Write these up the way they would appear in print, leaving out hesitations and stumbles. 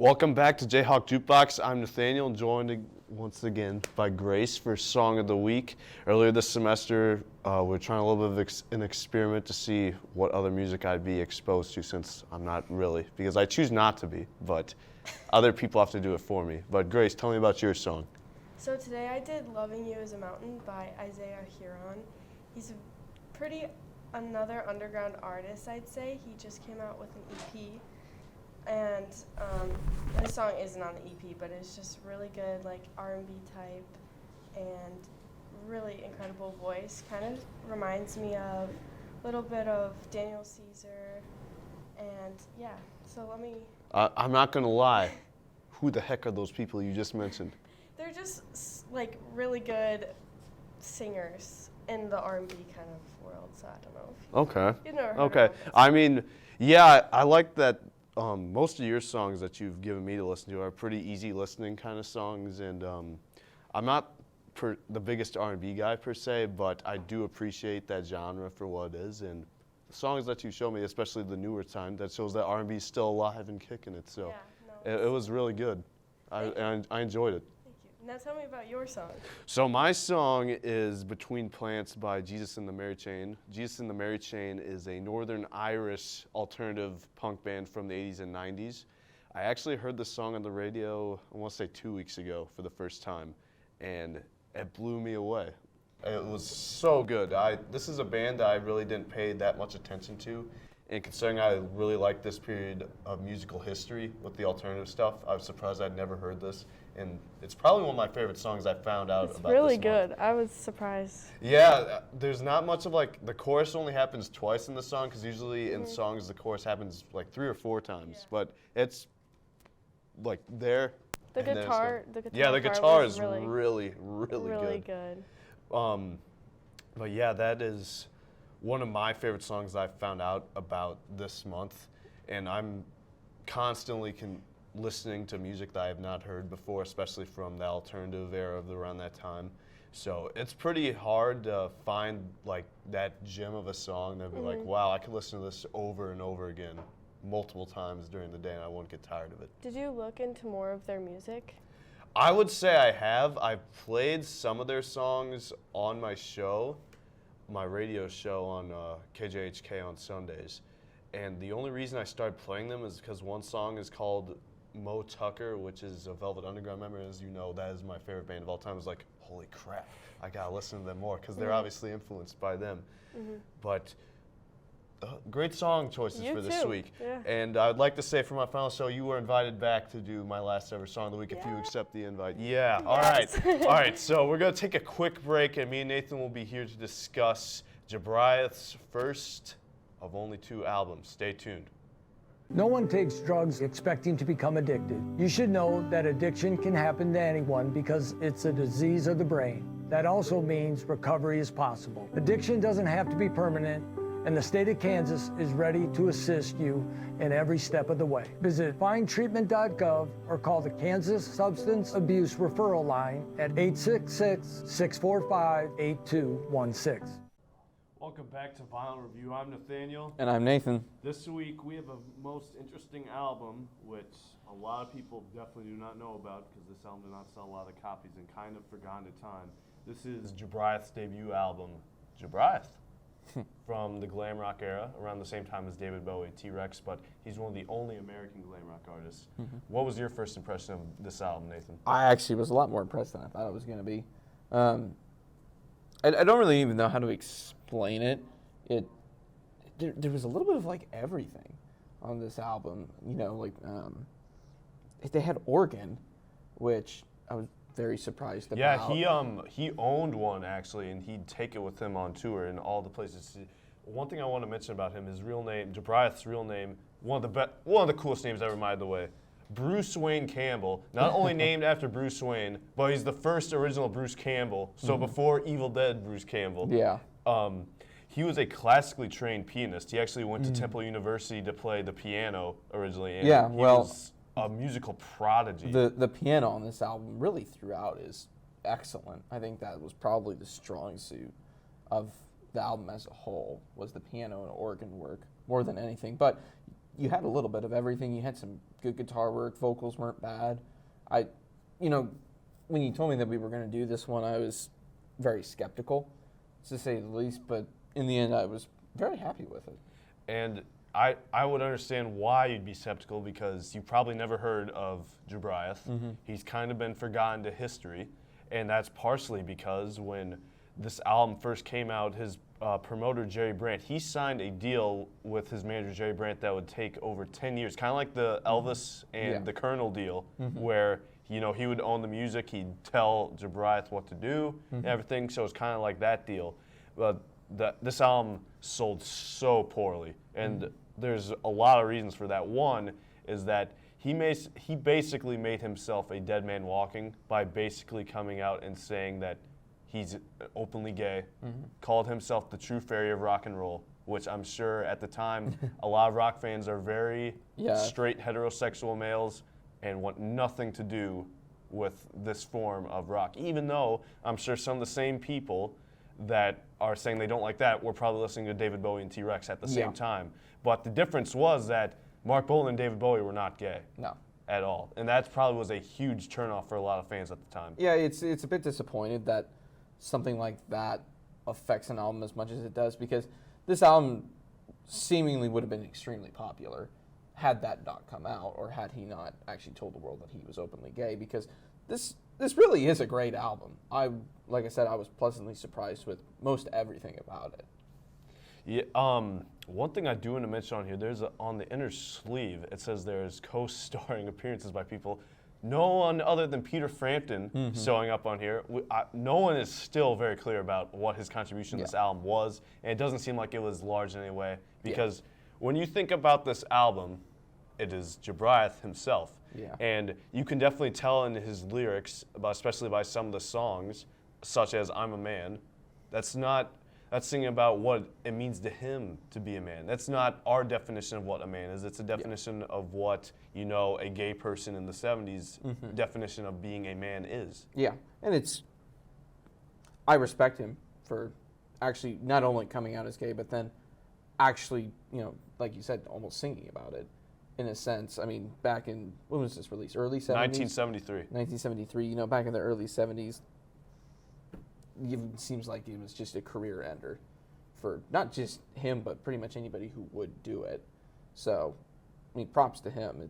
Welcome back to JayhawkJukebox. I'm Nathaniel, joined once again by Grace for Song of the Week. Earlier this semester, we're trying a little bit of an experiment to see what other music I'd be exposed to, since I'm not really, because I choose not to be, but other people have to do it for me. But Grace, tell me about your song. So today I did Loving You as a Mountain by Isaiah Huron. He's another underground artist, I'd say. He just came out with an EP. And this song isn't on the EP, but it's just really good, like R&B type, and really incredible voice. Kind of reminds me of a little bit of Daniel Caesar, and yeah. So let me. I'm not gonna lie. Who the heck are those people you just mentioned? They're just like really good singers in the R&B kind of world. So I don't know. Okay. You've never heard Okay. of them. I mean, yeah, I like that. Most of your songs that you've given me to listen to are pretty easy listening kind of songs, and I'm not the biggest R&B guy per se, but I do appreciate that genre for what it is, and the songs that you show me, especially the newer time, that shows that R&B is still alive and kicking it, so yeah, it was really good. I enjoyed it. Thank you. Now tell me about your song. So my song is Between Plants by Jesus and the Mary Chain. Jesus and the Mary Chain is a Northern Irish alternative punk band from the 80s and 90s. I actually heard this song on the radio, I want to say 2 weeks ago for the first time, and it blew me away. It was so good. This is a band that I really didn't pay that much attention to, and considering I really like this period of musical history with the alternative stuff, I was surprised I'd never heard this. And it's probably one of my favorite songs I found out about. It's really this good. month. I was surprised. Yeah, there's not much of the chorus only happens twice in the song, because usually in songs the chorus happens like 3 or 4 times. Yeah. But it's like there. The guitar is really good. But yeah, that is one of my favorite songs I found out about this month, and I'm constantly listening to music that I have not heard before, especially from the alternative era of around that time. So it's pretty hard to find like that gem of a song that'd be like, wow, I could listen to this over and over again multiple times during the day and I won't get tired of it. Did you look into more of their music? I would say I have. I've played some of their songs on my show, my radio show on KJHK on Sundays. And the only reason I started playing them is because one song is called Mo Tucker, which is a Velvet Underground member. As you know, that is my favorite band of all time. It's like, holy crap, I gotta listen to them more, because they're obviously influenced by them. But great song choices for this week. Yeah. And I'd like to say for my final show, you were invited back to do my last ever song of the week if you accept the invite. Yeah, all right. All right, so we're gonna take a quick break, and me and Nathan will be here to discuss Jabriath's first of only 2 albums. Stay tuned. No one takes drugs expecting to become addicted. You should know that addiction can happen to anyone because it's a disease of the brain. That also means recovery is possible. Addiction doesn't have to be permanent, and the state of Kansas is ready to assist you in every step of the way. Visit findtreatment.gov or call the Kansas Substance Abuse Referral Line at 866-645-8216. Welcome back to Vinyl Review. I'm Nathaniel. And I'm Nathan. This week we have a most interesting album, which a lot of people definitely do not know about, because this album did not sell a lot of copies and kind of forgotten to time. This is Jabriath's debut album, Jabriath, from the glam rock era, around the same time as David Bowie, T-Rex, but he's one of the only American glam rock artists. What was your first impression of this album, Nathan? I actually was a lot more impressed than I thought it was going to be. I don't really even know how to explain it. There was a little bit of like everything on this album. You know, like they had organ, which I was very surprised about. Yeah, he owned one actually, and he'd take it with him on tour in all the places. One thing I want to mention about him, his real name, Jabriath's real name, one of the coolest names ever, by the way. Bruce Wayne Campbell, not only named after Bruce Wayne, but he's the first original Bruce Campbell, so before Evil Dead Bruce Campbell. Yeah. He was a classically trained pianist. He actually went to Temple University to play the piano originally, and he was a musical prodigy. The piano on this album really throughout is excellent. I think that was probably the strong suit of the album as a whole, was the piano and organ work more than anything. But you had a little bit of everything. You had some good guitar work. Vocals weren't bad. When you told me that we were going to do this one, I was very skeptical, to say the least. But in the end, I was very happy with it. And I would understand why you'd be skeptical, because you probably never heard of Jobriath. He's kind of been forgotten to history, and that's partially because when this album first came out, his promoter Jerry Brandt, he signed a deal with his manager Jerry Brandt that would take over 10 years, kind of like the Elvis and the Colonel deal, where he would own the music, he'd tell Jobriath what to do and everything. So it's kind of like that deal. But this album sold so poorly, and there's a lot of reasons for that. One is that he basically made himself a dead man walking by basically coming out and saying that he's openly gay, called himself the true fairy of rock and roll, which I'm sure at the time a lot of rock fans are very straight heterosexual males and want nothing to do with this form of rock, even though I'm sure some of the same people that are saying they don't like that were probably listening to David Bowie and T-Rex at the same time. But the difference was that Mark Bolan and David Bowie were not gay. No. At all. And that probably was a huge turnoff for a lot of fans at the time. Yeah, it's a bit disappointed that something like that affects an album as much as it does, because this album seemingly would have been extremely popular had that not come out, or had he not actually told the world that he was openly gay, because this really is a great album. Like I said, I was pleasantly surprised with most everything about it. Yeah, one thing I do want to mention on here, on the inner sleeve, it says there's co-starring appearances by people. No one other than Peter Frampton showing up on here. No one is still very clear about what his contribution to this album was, and it doesn't seem like it was large in any way, because when you think about this album, it is Jobriath himself. Yeah. And you can definitely tell in his lyrics, especially by some of the songs, such as I'm a Man, that's singing about what it means to him to be a man. That's not our definition of what a man is. It's a definition of what, a gay person in the 70s definition of being a man is. Yeah, and I respect him for actually not only coming out as gay, but then actually, like you said, almost singing about it, in a sense. I mean, back in, when was this released? Early 70s? 1973. 1973, back in the early 70s, it seems like it was just a career ender for not just him, but pretty much anybody who would do it. So, I mean, props to him.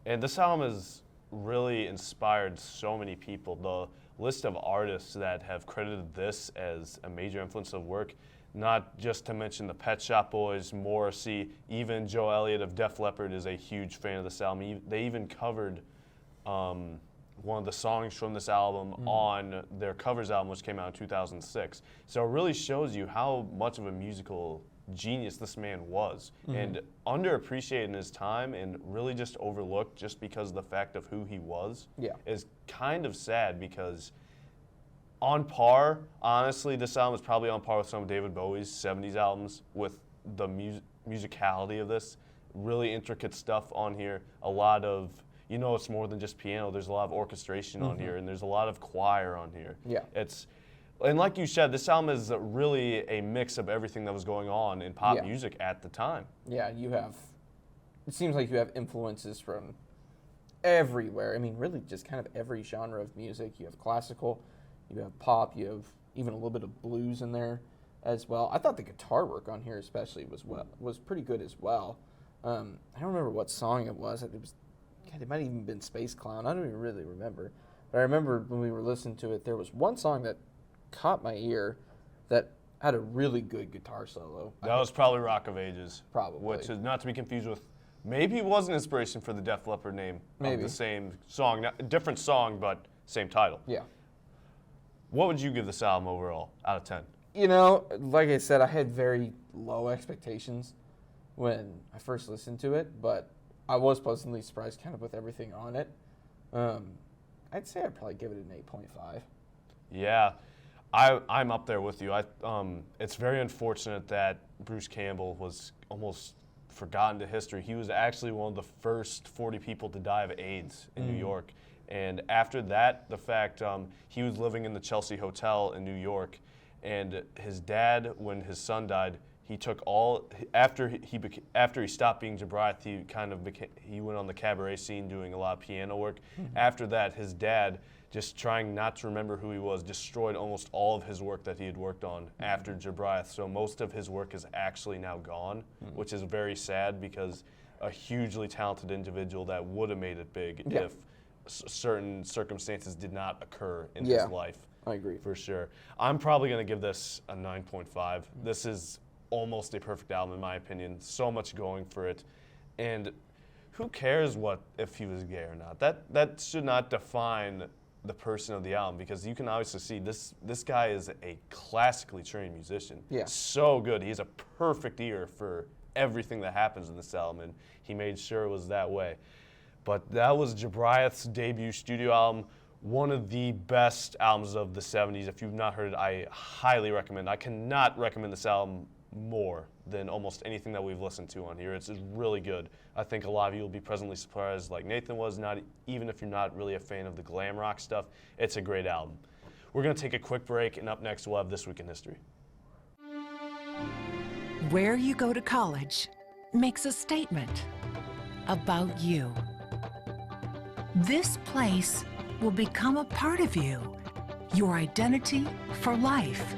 And this album has really inspired so many people. The list of artists that have credited this as a major influence of work, not just to mention the Pet Shop Boys, Morrissey, even Joe Elliott of Def Leppard is a huge fan of this album. They even covered one of the songs from this album on their covers album, which came out in 2006. So it really shows you how much of a musical genius this man was, and underappreciated in his time, and really just overlooked just because of the fact of who he was. Is kind of sad, because on par, honestly, this album is probably on par with some of David Bowie's 70s albums with the musicality of this. Really intricate stuff on here. A lot of, it's more than just piano. There's a lot of orchestration on here, and there's a lot of choir on here. And like you said, this album is really a mix of everything that was going on in pop music at the time. Yeah, it seems like you have influences from everywhere. I mean, really just kind of every genre of music. You have classical, you have pop, you have even a little bit of blues in there as well. I thought the guitar work on here especially was pretty good as well. I don't remember what song it was. It might have even been Space Clown. I don't even really remember. But I remember when we were listening to it, there was one song that caught my ear that had a really good guitar solo. That was probably Rock of Ages. Probably. Which is not to be confused with, maybe it was an inspiration for the Def Leppard name. Maybe. Of the same song, different song, but same title. Yeah. What would you give this album overall out of 10? Like I said, I had very low expectations when I first listened to it, but I was pleasantly surprised kind of with everything on it. I'd say I'd probably give it an 8.5. Yeah. I'm up there with you. It's very unfortunate that Bruce Campbell was almost forgotten to history. He was actually one of the first 40 people to die of AIDS in New York. And after that, the fact he was living in the Chelsea Hotel in New York, and his dad, when his son died, He took after he stopped being Jobriath, he went on the cabaret scene doing a lot of piano work. After that, his dad, just trying not to remember who he was, destroyed almost all of his work that he had worked on after Jobriath. So most of his work is actually now gone, which is very sad because a hugely talented individual that would have made it big if certain circumstances did not occur in his life. I agree. For sure. I'm probably going to give this a 9.5. This is almost a perfect album in my opinion. So much going for it. And who cares if he was gay or not? That should not define the person of the album, because you can obviously see this guy is a classically trained musician. Yeah. So good. He has a perfect ear for everything that happens in this album, and he made sure it was that way. But that was Jobriath's debut studio album, one of the best albums of the 70s. If you've not heard it, I highly recommend. I cannot recommend this album more than almost anything that we've listened to on here. It's really good. I think a lot of you will be pleasantly surprised, like Nathan was, even if you're not really a fan of the glam rock stuff. It's a great album. We're going to take a quick break, and up next we'll have This Week in History. Where you go to college makes a statement about you. This place will become a part of you, your identity for life.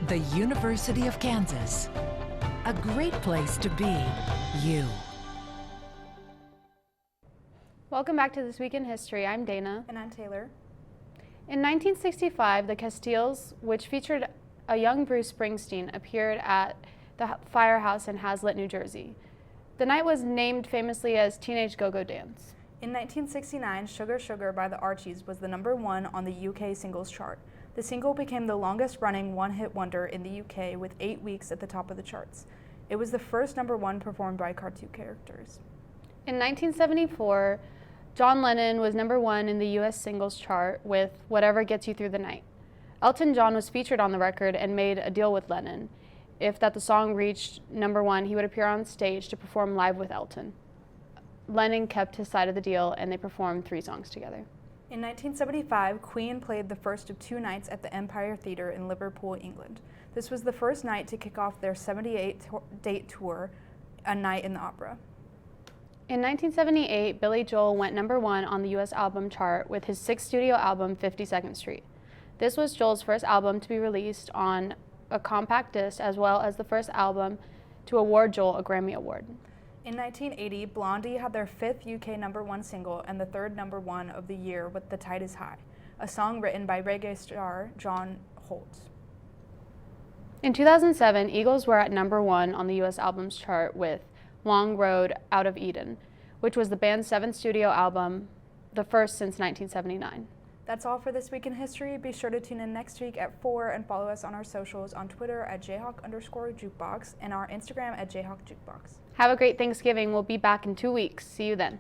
The University of Kansas, a great place to be you. Welcome back to This Week in History. I'm Dana. And I'm Taylor. In 1965, the Castiles, which featured a young Bruce Springsteen, appeared at the Firehouse in Hazlitt, New Jersey. The night was named famously as Teenage Go-Go Dance. In 1969, Sugar Sugar by the Archies was the #1 on the UK singles chart. The single became the longest-running one-hit wonder in the UK with 8 weeks at the top of the charts. It was the first #1 performed by cartoon characters. In 1974, John Lennon was #1 in the US singles chart with Whatever Gets You Through the Night. Elton John was featured on the record and made a deal with Lennon. If that the song reached #1, he would appear on stage to perform live with Elton. Lennon kept his side of the deal, and they performed 3 songs together. In 1975, Queen played the first of 2 nights at the Empire Theatre in Liverpool, England. This was the first night to kick off their 78-date tour, A Night in the Opera. In 1978, Billy Joel went #1 on the US album chart with his 6th studio album, 52nd Street. This was Joel's first album to be released on a compact disc, as well as the first album to award Joel a Grammy Award. In 1980, Blondie had their 5th UK #1 single and the 3rd #1 of the year with The Tide is High, a song written by reggae star John Holt. In 2007, Eagles were at #1 on the US albums chart with Long Road Out of Eden, which was the band's 7th studio album, the first since 1979. That's all for This Week in History. Be sure to tune in next week at 4 and follow us on our socials on Twitter at Jayhawk_Jukebox and our Instagram at JayhawkJukebox. Have a great Thanksgiving. We'll be back in 2 weeks. See you then.